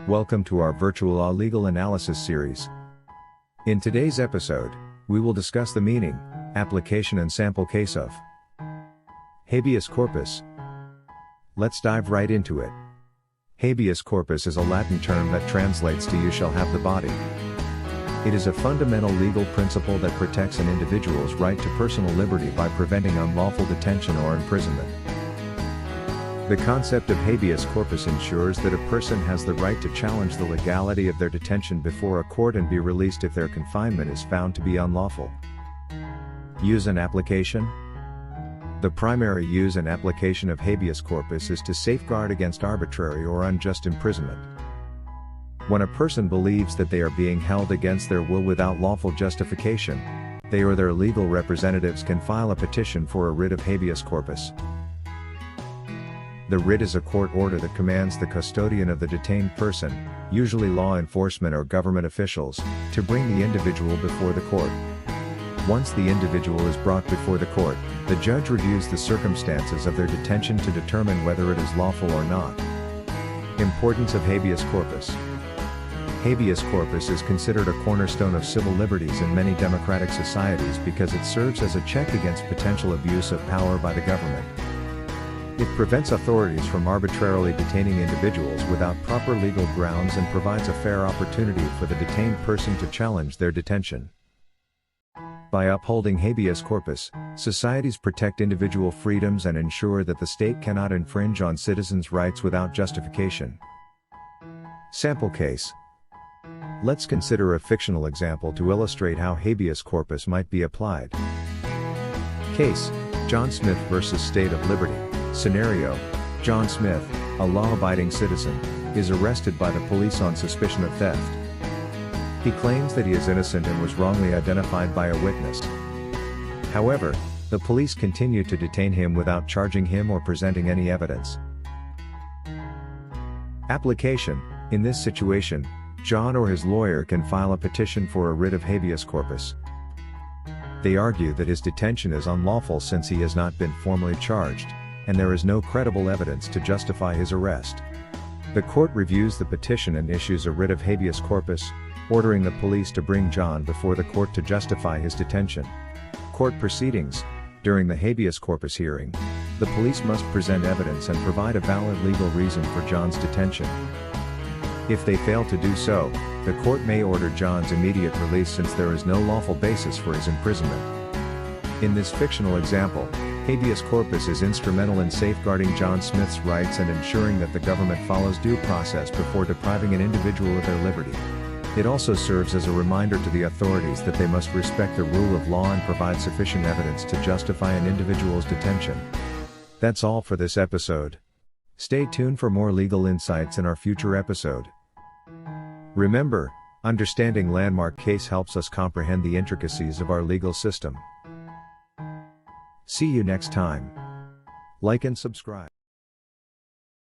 Welcome to our VirtuaLaw legal analysis series. In today's episode, we will discuss the meaning, application and sample case of habeas corpus. Let's dive right into it. Habeas corpus is a Latin term that translates to "you shall have the body." It is a fundamental legal principle that protects an individual's right to personal liberty by preventing unlawful detention or imprisonment. The concept of habeas corpus ensures that a person has the right to challenge the legality of their detention before a court and be released if their confinement is found to be unlawful. Use and application. The primary use and application of habeas corpus is to safeguard against arbitrary or unjust imprisonment. When a person believes that they are being held against their will without lawful justification, they or their legal representatives can file a petition for a writ of habeas corpus. The writ is a court order that commands the custodian of the detained person, usually law enforcement or government officials, to bring the individual before the court. Once the individual is brought before the court, the judge reviews the circumstances of their detention to determine whether it is lawful or not. Importance of habeas corpus. Habeas corpus is considered a cornerstone of civil liberties in many democratic societies because it serves as a check against potential abuse of power by the government. It prevents authorities from arbitrarily detaining individuals without proper legal grounds and provides a fair opportunity for the detained person to challenge their detention. By upholding habeas corpus, societies protect individual freedoms and ensure that the state cannot infringe on citizens' rights without justification. Sample case. Let's consider a fictional example to illustrate how habeas corpus might be applied. Case: John Smith vs. State of Liberty. Scenario: John Smith, a law-abiding citizen, is arrested by the police on suspicion of theft. He claims that he is innocent and was wrongly identified by a witness. However, the police continue to detain him without charging him or presenting any evidence. Application. In this situation, John or his lawyer can file a petition for a writ of habeas corpus. They argue that his detention is unlawful since he has not been formally charged, and there is no credible evidence to justify his arrest. The court reviews the petition and issues a writ of habeas corpus, ordering the police to bring John before the court to justify his detention. Court proceedings. During the habeas corpus hearing, the police must present evidence and provide a valid legal reason for John's detention. If they fail to do so, the court may order John's immediate release since there is no lawful basis for his imprisonment. In this fictional example, habeas corpus is instrumental in safeguarding John Smith's rights and ensuring that the government follows due process before depriving an individual of their liberty. It also serves as a reminder to the authorities that they must respect the rule of law and provide sufficient evidence to justify an individual's detention. That's all for this episode. Stay tuned for more legal insights in our future episode. Remember, understanding landmark case helps us comprehend the intricacies of our legal system. See you next time. Like and subscribe.